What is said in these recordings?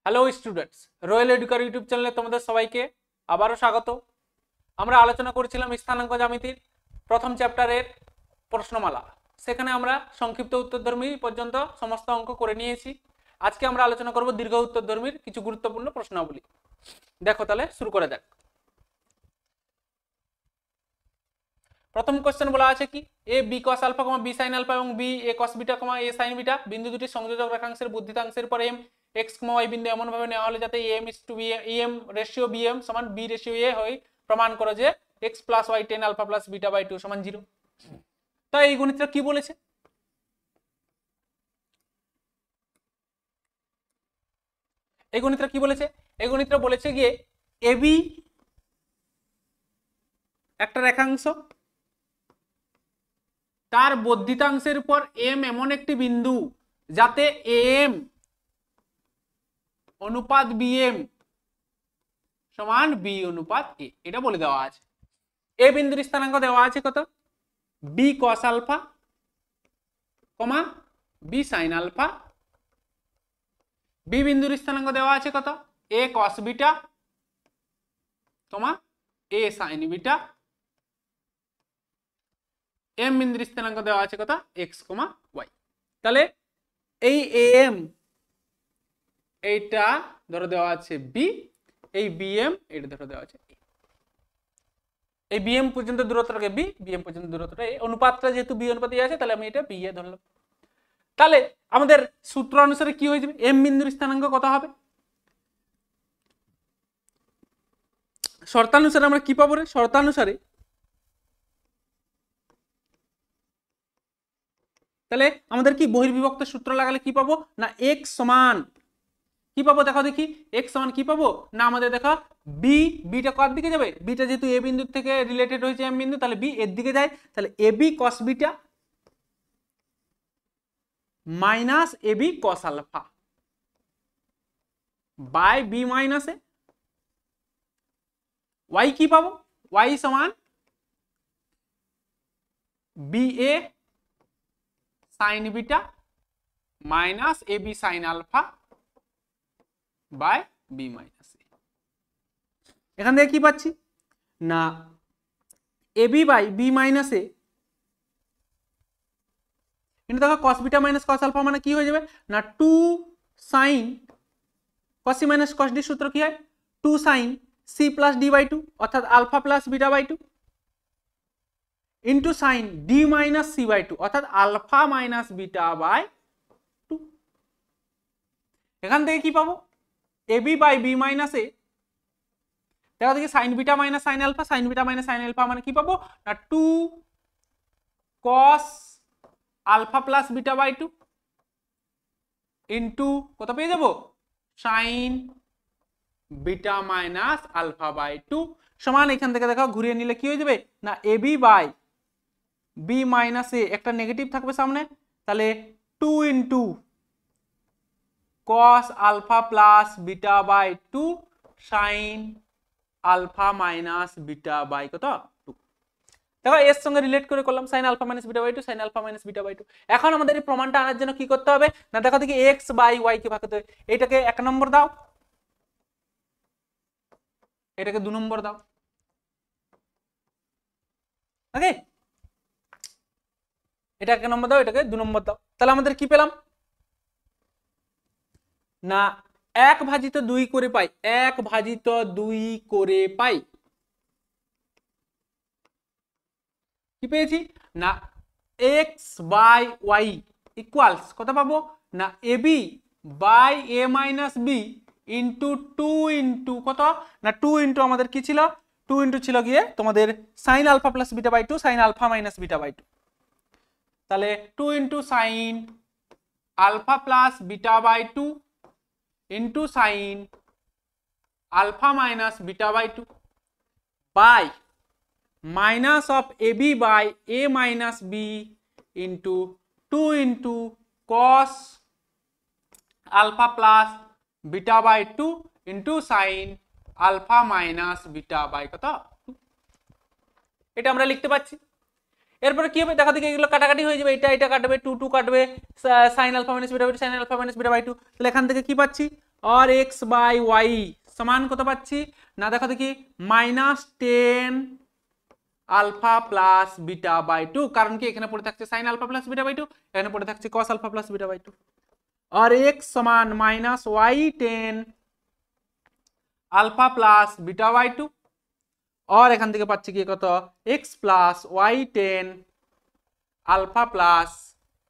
Hello students, royal এডুকার YouTube চ্যানেলে তোমাদের সবাইকে আবারও স্বাগত। আমরা আলোচনা করেছিলাম স্থানাঙ্ক জ্যামিতির প্রথম চ্যাপ্টারের প্রশ্নমালা। সেখানে আমরা সংক্ষিপ্ত উত্তরধর্মী পর্যন্ত সমস্ত অঙ্ক করে নিয়েছি। আজকে আমরা আলোচনা করব দীর্ঘ উত্তরধর্মীর কিছু গুরুত্বপূর্ণ প্রশ্নাবলী। দেখো তাহলে শুরু করা যাক। প্রথম কোশ্চেন বলা আছে কি, a b cos alpha, B sine alpha এবং b a cos beta, A sine beta বিন্দু দুটি সংযোজক রেখাংশের বুদ্ধিতাংশের পর এম এক্স, ওয়াই বিন্দু এমন ভাবে নেওয়া হলে যাতে m is to b m ratio b m সমান বি রেশিও এ হয়। প্রমাণ করো যে x plus y tan alpha plus beta by two সমান 0। তো এই গণিতটা কি বলেছে? এই গণিতটা কি বলেছে? এই গণিতটা বলেছে গিয়ে এ বি একটা রেখাংশ, তার বর্ধিতাংশের উপর এম এমন একটি বিন্দু যাতে এম অনুপাত বিএম সমান বি অনুপাত এ, এটা বলে দেওয়া আছে। এ বিন্দুর স্থানাঙ্ক দেওয়া আছে কত? B cos alpha, B sine alpha. B বিন্দুর স্থানাঙ্ক দেওয়া আছে কত? A cos beta, A sine beta. M বিন্দুর স্থানাঙ্ক দেওয়া আছে কত? X, y. তাহলে এই এম এইটা ধরো দেওয়া আছে বি, এই বিএম এটা ধরো দেওয়া আছে এই বিএম পর্যন্ত দূরত্বটাকে বি, বিএম পর্যন্ত দূরত্বটা এ। অনুপাতটা যেহেতু বি অনুপাতে আছে তাহলে আমি এটা বি এ ধরলাম। তাহলে আমাদের সূত্র অনুসারে কি হয়ে যাবে? এম বিন্দুর স্থানাঙ্ক কত হবে? শর্তানুসারে আমরা কি পাবো রে? শর্তানুসারে তাহলে আমাদের কি বহির্বিভক্ত সূত্র লাগালে কি পাবো না? এক্স সমান কি পাবো? দেখো দেখি, এক্স সমান কি পাবো না? আমাদের দেখো বি, বিটা কার দিকে যাবে? বিটা যেহেতু এ বিন্দু থেকে রিলেটেড হয়েছে এম বিন্দু, তাহলে বি এর দিকে যায়। তাহলে a b cos beta minus a b cos alpha by B minus a. Y কি পাবো? ওয়াই সমান b a sine beta minus a b sine alpha by B minus a. এখান থেকে কি পাচ্ছি না? A B by B minus a, কিন্তু দেখো cos beta minus cos alpha মানে কি হয়ে যাবে না? 2 sine cos c minus cos d সূত্র কি হয়? 2 sign C plus D by 2 অর্থাৎ alpha plus beta by 2 into sine D minus C by 2 অর্থাৎ আলফা মাইনাস বিটা বাই 2। এখান থেকে কি পাবো? A B by B minus A, দেখো দেখি sine beta minus sine alpha, sine beta minus sine alpha মানে কি পাবো না? 2 cos alpha plus beta by 2 into কত পেয়ে যাবো? Sine beta minus alpha by 2 সমান এখান থেকে দেখো ঘুরিয়ে নিলে কি হয়ে যাবে না? A B by B minus A, একটা নেগেটিভ থাকবে সামনে, তাহলে 2 into cos alpha plus beta by 2 sine alpha minus beta by কত? 2। দেখো এর সঙ্গে রিলেট করে করলাম sine alpha minus beta by 2, sine alpha minus beta by 2। এখন আমাদের এই প্রমাণটা আনার জন্য কি করতে হবে না? দেখো দেখি এক্স বাই ওয়াই কে ভাগ করতে হবে। এটাকে 1 নম্বর দাও, এটাকে 2 নম্বর দাও। ওকে, এটা 1 নম্বর দাও, এটাকে 2 নম্বর দাও। তাহলে আমাদের কি পেলাম না? 1 ভাজিত 2 করে পাই, 1 ভাজিত 2 করে পাই। কি পেয়েছি না? এক্স বাই ওয়াই ইকুয়ালস কত পাবো না? A B by A minus B into 2 into কত না? 2 ইন্টু আমাদের কি ছিল? 2 ইন্টু ছিল গিয়ে তোমাদের sine alpha plus beta by 2 sine alpha minus beta by 2। তাহলে 2 into sine alpha plus beta by 2 into sine alpha minus beta by 2 by minus of A B by A minus B into 2 into cos alpha plus beta by 2 into sine alpha minus beta by কত? এটা আমরা লিখতে পাচ্ছি। এরপরে কি হবে দেখো দেখি, এগুলো কাটাকাটি হয়ে যাবে, এটা এটা কাটবে, 2 2 কাটবে, sine alpha minus beta by 2 sine alpha minus beta by 2। তাহলে এখান থেকে কি পাচ্ছি और एक्स बाई वाई समान कत पाচ্ছি ना देखो देखी -10 আলফা প্লাস বিটা বাই 2 কারণ কি এখানে পড়ে থাকছে sin alpha plus beta by 2 এখানে পড়ে থাকছে cos alpha plus beta by 2 और x समान -y10 alpha plus beta by 2 और এখান থেকে পাচ্ছি কি কত x plus y10 alpha plus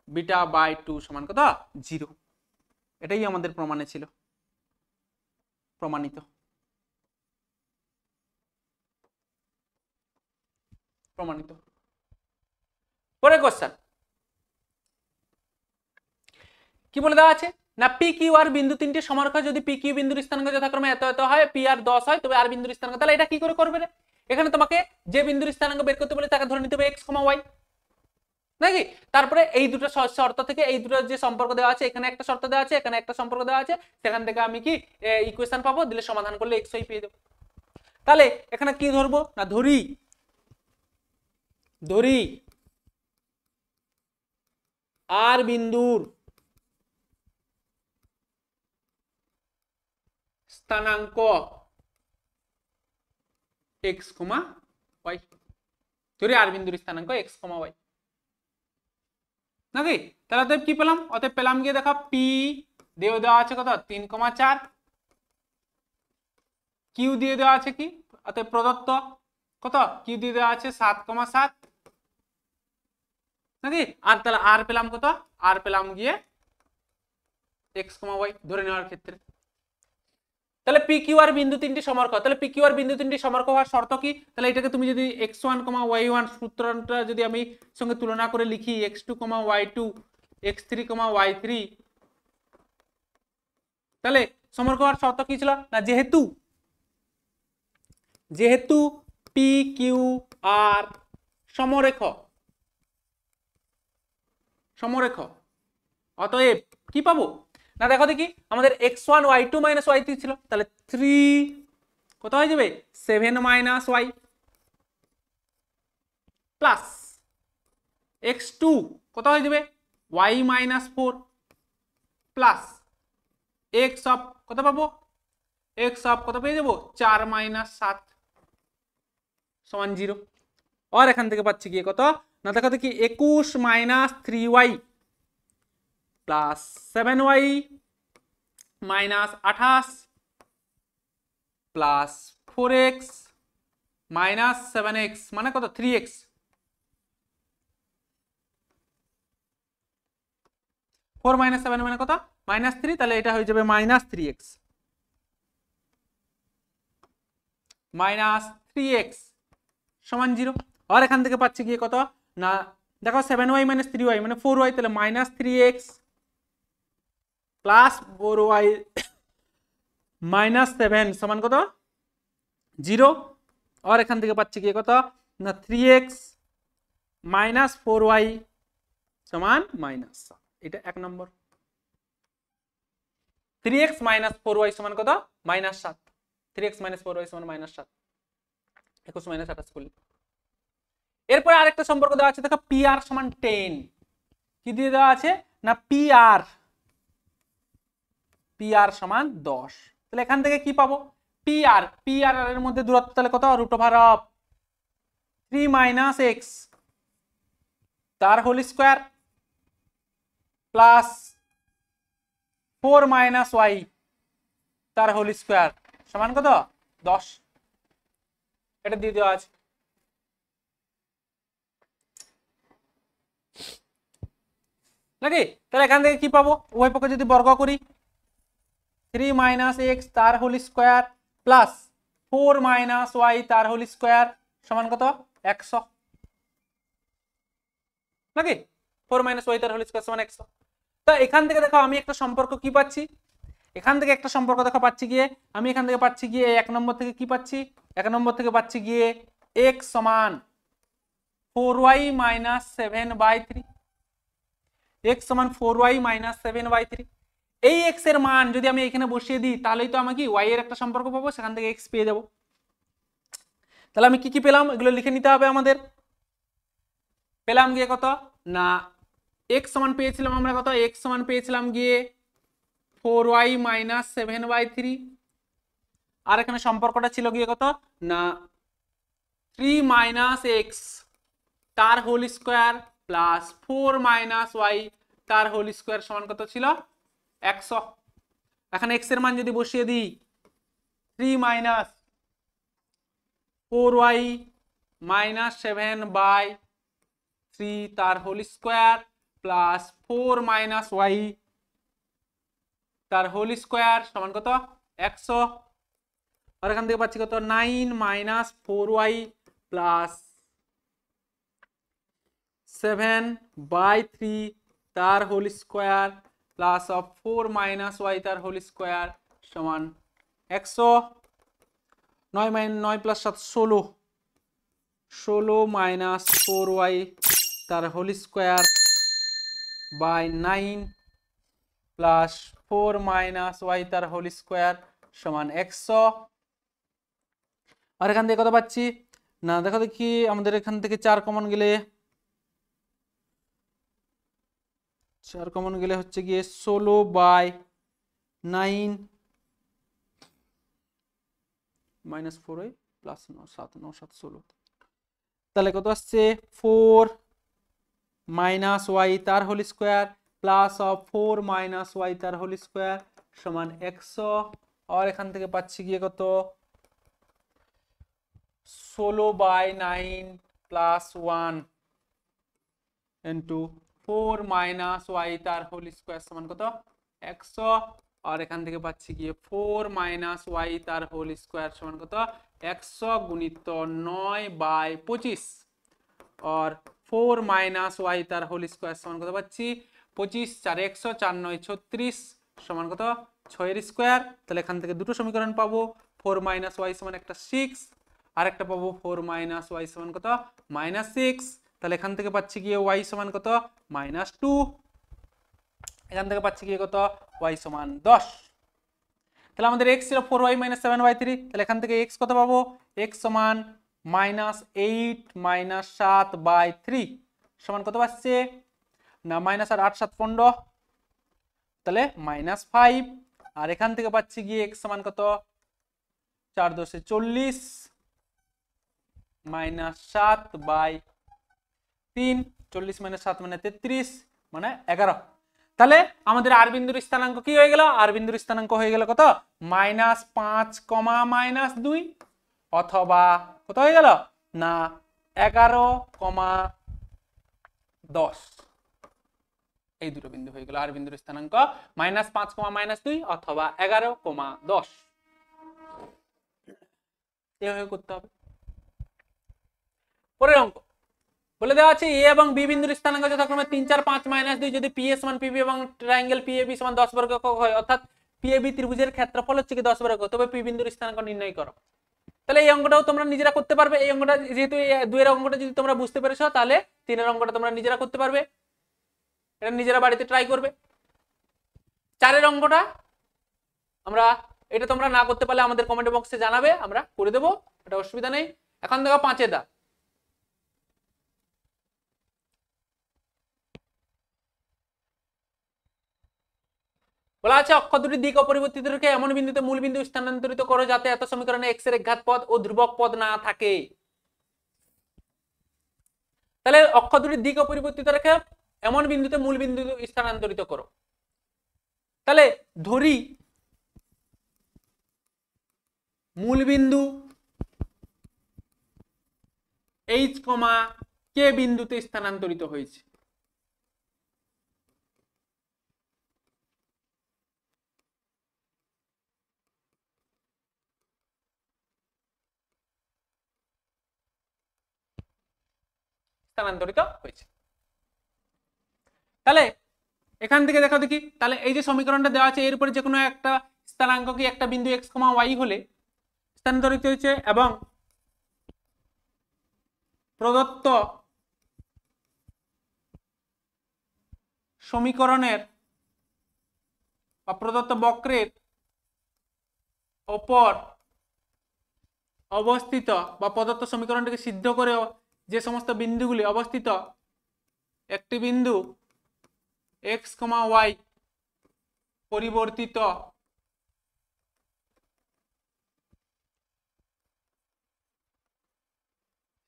beta by 2 সমান কত 0 এটাই আমাদের প্রমাণে ছিল প্রমাণিত প্রমাণিত পরের কোশ্চেন কি বলে দেওয়া আছে না পি কিউ আর বিন্দু তিনটি সমারক যদি পি কিউ বিন্দুর স্থানাঙ্ক যথাক্রমে এত এত হয় পি আর 10 হয় তবে আর বিন্দুর স্থানাঙ্ক তাহলে এটা কি করে করবে রে এখানে তোমাকে যে বিন্দুর স্থানাঙ্ক বের করতে বলে তাকে ধরে নিতে হবে x, y নাকি তারপরে এই দুটো শর্ত থেকে এই দুটো যে সম্পর্ক দেওয়া আছে এখানে একটা শর্ত দেওয়া আছে এখানে একটা সম্পর্ক দেওয়া আছে সেখান থেকে আমি কি ইকুয়েশন পাবো দিলে সমাধান করলে x y পেয়ে দেব তাহলে এখানে কি ধরবো না ধরি আর বিন্দুর স্থানাঙ্ক x, y ধরি আর বিন্দুর স্থানাঙ্ক x, y নাকি তাহলে অতএব কি পেলাম অতএব পেলাম গিয়ে দেখো p দিয়ে দেওয়া আছে কত 3,4 q দিয়ে দেওয়া আছে কি অতএব প্রদত্ত কত q দিয়ে দেওয়া আছে 7,7 নাকি আর তাহলে আর পেলাম কত আর পেলাম গিয়ে x, y ধরে নেওয়ার ক্ষেত্রে তাহলে পি কিউ আর বিন্দু তিনটি সমার্ক তাহলে পি কিউ আর বিন্দু তিনটি সমার্ক হওয়ার শর্ত কি তাহলে এটাকে তুমি যদি x1, y1 সূত্রটা যদি আমি সঙ্গে তুলনা করে লিখি x2, y2 x3, y3 তাহলে সমার্ক হওয়ার শর্ত কি ছিল না যেহেতু পি কিউ আর সমরেখ অতএব কি পাবো না দেখো দেখি আমাদের x1 y2 y3 ছিল তাহলে 3 কত হয়ে যাবে 7 y প্লাস x2 কত হয়ে যাবে y 4 প্লাস x অফ কত পাবো x অফ কত পেয়ে যাবো 4 - 7 সমান 0 আর এখান থেকে পাচ্ছি কি কত না দেখো দেখি 21 - 3y plus 7y minus 28 plus 4x minus 7x মানে কত 3x 4 - 7 মানে কত -3 তাহলে এটা হয়ে যাবে -3x সমান 0 আর এখান থেকে পাচ্ছি কি কত না দেখো 7y - 3y মানে 4y তাহলে -3x প্লাস 4y -7 সমান কত 0 আর এখান থেকে পাচ্ছি কি কত না 3x - 4y সমান -7 এটা এক নম্বর 3x - 4y সমান কত -7 3x - 4y সমান -7 21 - 28 করলে এরপর আরেকটা সম্পর্ক দেওয়া আছে দেখো PR সমান 10 কি দিয়ে দেওয়া আছে না PR সমান 10 তাহলে এখান থেকে কি পাবো PR এর মধ্যে দূরত্ব তাহলে কত √3 - x তার হোল স্কয়ার প্লাস 4 - y তার হোল স্কয়ার সমান কত 10 এটা দিয়ে দেওয়া আছে নাকি তাহলে এখান থেকে কি পাবো উভয় পক্ষে যদি বর্গ করি 3 - x তার হোল স্কয়ার প্লাস 4 - y তার হোল স্কয়ার সমান কত 100 নাকি 4 - y তার হোল স্কয়ার সমান 100 তো এখান থেকে দেখো আমি একটা সম্পর্ক কি পাচ্ছি এখান থেকে একটা সম্পর্ক দেখো পাচ্ছি গিয়ে আমি এখান থেকে পাচ্ছি গিয়ে এক নম্বর থেকে কি পাচ্ছি এক নম্বর থেকে পাচ্ছি গিয়ে x সমান 4y - 7/3 x সমান 4y - 7/3 এই x এর মান যদি আমি এখানে বসিয়ে দিই তাহলেই তো আমি কি y এর একটা সম্পর্ক পাবো সেখান থেকে x পেয়ে যাব তাহলে আমি কি কি পেলাম এগুলো লিখে নিতে হবে আমাদের পেলাম গিয়ে কত না x সমান পেয়েছিলাম আমরা কত x সমান পেয়েছিলাম গিয়ে 4y মাইনাস 7/3। আর এখানে সম্পর্কটা ছিল গিয়ে কত না 3 মাইনাস এক্স তার whole square plus 4 minus y তার হোল স্কোয়ার সমান কত ছিল 100। এখানে এক্স এর মান যদি বসিয়ে দিই 3 মাইনাস 4y মাইনাস 7/3 তার whole square plus 4 minus y তার হোল স্কোয়ার সমান কত 100। আর এখান থেকে পাচ্ছি কত 9 মাইনাস 4y প্লাস 7/3 তার whole square plus of 4 minus y তার হোল স্কোয়ার সমান 100। 9 প্লাস 7 16 16 মাইনাস 4y তার whole square by 9 plus 4 minus y তার হোল স্কোয়ার সমান 100। আর এখান থেকে কত পাচ্ছি না দেখো দেখি আমাদের এখান থেকে 4 কমন গেলে হচ্ছে গিয়ে 16/9 মাইনাস 4y প্লাস 7 9 7 16 তাহলে কত আসছে 4 মাইনাস ওয়াই তার whole square plus of 4 minus y তার হোল স্কোয়ার সমান 100। আর এখান থেকে পাচ্ছি গিয়ে কত 16/9 প্লাস 1 ইন্টু 4 মাইনাস ওয়াই তার হোল স্কোয়ার সমান কত 100। আর এখান থেকে পাচ্ছি গিয়ে 4 মাইনাস ওয়াই তার হোল স্কোয়ার সমান কত 100 গুণিত 9/25 और 4 মাইনাস ওয়াই তার হোল স্কোয়ার সমান কত পাচ্ছি 25 4 100 4 9 36 সমান কত 6 এর স্কোয়ার। তাহলে এখান থেকে দুটো সমীকরণ পাবো 4 মাইনাস ওয়াই সমান একটা 6 আর একটা পাবো 4 মাইনাস ওয়াই সমান কত -6। তাহলে এখান থেকে পাচ্ছি গিয়ে ওয়াই সমান কত -2। এখান থেকে পাচ্ছি গিয়ে কত ওয়াই সমান 10। তাহলে আমাদের x ছিল 4y - 7/3। তাহলে এখান থেকে x কত পাবো x সমান -8 - 7/3 সমান কত পাচ্ছে না -8 8 7 15 তাহলে -5। আর এখান থেকে পাচ্ছি গিয়ে x সমান কত 4 10 40 -7/3 40 - 7 মানে 33 মানে 11। তাহলে আমাদের আর বিন্দুর স্থানাঙ্ক কি হয়ে গেল আর বিন্দুর স্থানাঙ্ক হয়ে গেল কত -5, -2 অথবা কত হয়ে গেল না 11,10 এই দুটো বিন্দু হয়ে গেল আর বিন্দুর স্থানাঙ্ক -5, -2 অথবা 11,10 এইভাবে করতে হবে। পরের অঙ্ক বলে দেওয়া আছে এ এবং বি বিন্দুর স্থানাঙ্ক যথাক্রমে 3 4 5 -2 যদি পি এ সমান পিবি এবং ট্রায়াঙ্গেল পিএবি সমান 10 বর্গ একক হয় অর্থাৎ পিএবি ত্রিভুজের ক্ষেত্রফল হচ্ছে কি 10 বর্গ তবে পি বিন্দুর স্থানাঙ্ক নির্ণয় করো। তাহলে এই অঙ্কটাও তোমরা নিজেরা করতে পারবে। এই অঙ্কটা যেহেতু 2 এর অঙ্কটা যদি তোমরা বুঝতে পেরেছো তাহলে 3 এর অঙ্কটা তোমরা নিজেরা করতে পারবে, এটা নিজেরা বাড়িতে ট্রাই করবে। 4 এর অঙ্কটা আমরা এটা তোমরা না করতে পারলে আমাদের কমেন্ট বক্সে জানাবে, আমরা করে দেবো, এটা অসুবিধা নেই। এখন দেখো 5 এ দা বলা আছে অক্ষ দুটির দিক অপরিবর্তিত রেখে এমন বিন্দুতে মূল বিন্দু স্থানান্তরিত করো যাতে এত সমীকরণে x এর একঘাত পদ ও ধ্রুবক পদ না থাকে। তাহলে অক্ষ দুটির দিক অপরিবর্তিত রেখে এমন বিন্দুতে মূল বিন্দু স্থানান্তরিত করো। তাহলে ধরি মূল বিন্দু h, k বিন্দুতে স্থানান্তরিত হয়েছে। স্থানান্তরিত হয়েছে। তাহলে এখান থেকে দেখো দেখি, তাহলে এই যে সমীকরণটা দেওয়া আছে এর উপরে যে কোনো একটা স্থানাঙ্ক কি একটা বিন্দু x, y হলে স্থানান্তরিত হয়েছে এবং প্রদত্ত সমীকরণের বা প্রদত্ত বক্রের ওপর অবস্থিত বা প্রদত্ত সমীকরণটিকে সিদ্ধ করে যে সমস্ত বিন্দুগুলি অবস্থিত একটি বিন্দু x, y পরিবর্তিত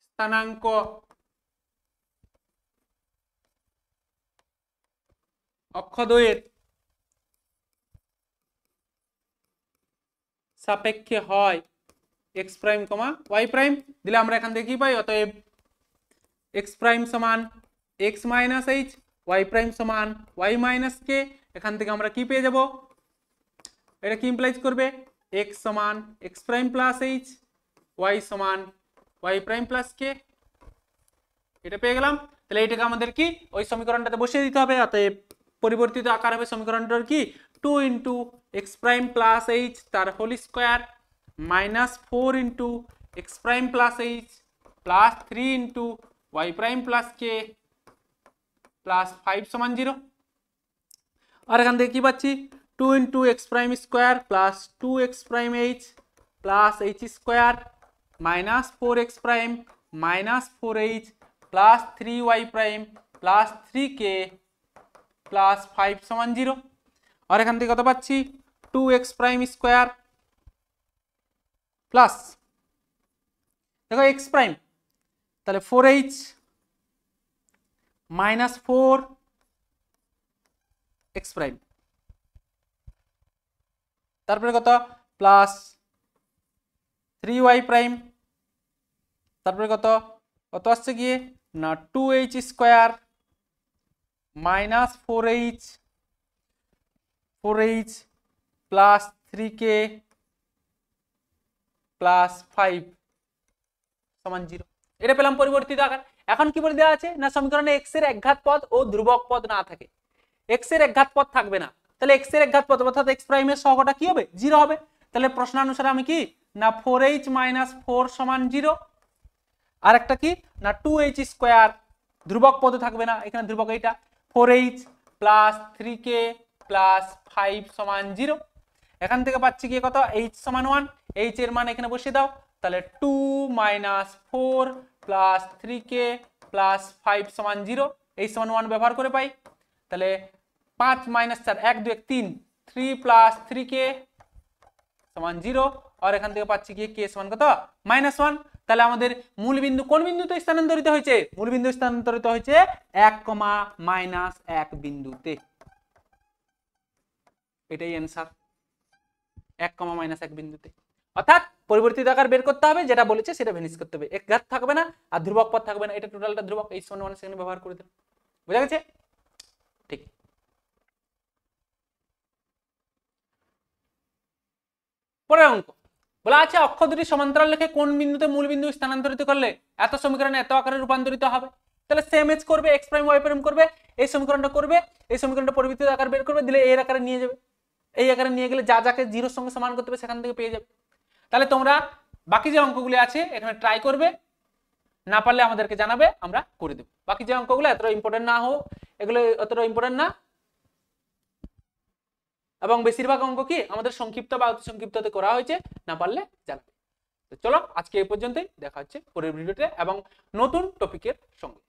স্থানাঙ্ক অক্ষদ্বয়ের সাপেক্ষে হয় x prime comma y prime, দিলে আমরা এখান থেকে কি পাই, অতএব এক্স প্রাইম সমান x minus H, y prime সমান ওয়াই মাইনাস কে। এখান থেকে আমরা কি পেয়ে যাব, এটা কি ইমপ্লাইজ করবে, এক্স সমান x prime plus H, y সমান ওয়াই প্রাইম প্লাস কে, এটা পেয়ে গেলাম। তাহলে এটাকে আমাদের কি ওই সমীকরণটাতে বসিয়ে দিতে হবে, অতএব পরিবর্তিত আকার হবে সমীকরণটার কি 2 into x prime plus h তার whole square minus 4 into x prime plus h plus 3 into y prime plus k plus 5 সমান 0। আর এখান থেকে কি পাচ্ছি, 2 into x prime square plus 2 x prime h plus h square minus 4 x prime minus 4 h plus 3 y prime plus 3 k plus 5 সমান 0। আর এখান থেকে কত পাচ্ছি, 2 এক্স প্রাইম স্কোয়ার প্লাস দেখো এক্স প্রাইম, তাহলে 4h মাইনাস 4 এক্স প্রাইম, তারপরে কত প্লাস 3y প্রাইম, তারপরে কত কত আসছে গিয়ে না 2h square minus 4h plus 3k plus 5 সমান 0। এটা পেলাম পরিবর্তিত আকার। এখন কি বলে দেওয়া আছে না সমীকরণে x এর একঘাত পদ ও ধ্রুবক পদ না থাকে, x এর একঘাত পদ থাকবে না, তাহলে x এর একঘাত পদ অর্থাৎ x প্রাইমের সহগটা কি হবে 0 হবে। তাহলে প্রশ্নানুসারে আমি কি না 4h মাইনাস 4 সমান 0, আর একটা কি না 2h স্কোয়ার ধ্রুবক পদ থাকবে না, এখানে ধ্রুবক এইটা 4h প্লাস 3k প্লাস 5 সমান 0। এখান থেকে পাচ্ছি কি কত h সমান 1, h এর মান এখানে বসিয়ে দাও, তাহলে 2 মাইনাস 4 প্লাস 3k প্লাস 5 সমান 0, h সমান 1 ব্যবহার করে পাই। তাহলে 5 মাইনাস 4 1 2 3 3 প্লাস 3k সমান 0, আর এখান থেকে পাচ্ছি কি k সমান কত -1। তাহলে আমাদের মূল বিন্দু কোন বিন্দুতে স্থানান্তরিত হয়েছে, মূল বিন্দু স্থানান্তরিত হয়েছে 1,-1 বিন্দুতে, এটাই অ্যানসার 1,-1 বিন্দুতে। অর্থাৎ পরিবর্তিত আকার বের করতে হবে, যেটা বলেছে সেটা ভেনিশ করতে হবে, একঘাত থাকবে না আর ধ্রুবক পদ থাকবে না, এটা টোটালটা ধ্রুবক, এই সমান 1 সেখানে ব্যবহার করে দেব, বুঝা গেছে? ঠিক। পরের অঙ্ক বলা আছে অক্ষ দুটি সমান্তরাল রেখে কোন বিন্দুতে মূল বিন্দু স্থানান্তরিত করলে এত সমীকরণে এত আকারে রূপান্তরিত হবে। তাহলে সেম এজ করবে, এক্স প্রাইম ওয়াই প্রাইম করবে, এই সমীকরণটা করবে, এই সমীকরণটা পরিবর্তিত আকার বের করবে, দিলে এর আকারে নিয়ে যাবে, এই আকারে নিয়ে গেলে যা যাকে জিরোর সঙ্গে সমান করতে হবে সেখান থেকে পেয়ে যাবে। তাহলে তোমরা বাকি যে অঙ্কগুলি আছে এখানে ট্রাই করবে, না পারলে আমাদেরকে জানাবে, আমরা করে দেব। বাকি যে অঙ্কগুলো এতটা ইম্পর্টেন্ট না হোক, এগুলো অতটা ইম্পর্টেন্ট না, এবং বেশিরভাগ অঙ্ক কি আমাদের সংক্ষিপ্ত বা অতি সংক্ষিপ্ততে করা হয়েছে, না পারলে জানাবে। তো চলো আজকে এই পর্যন্তই, দেখা হচ্ছে পরের ভিডিওতে এবং নতুন টপিকের সঙ্গে।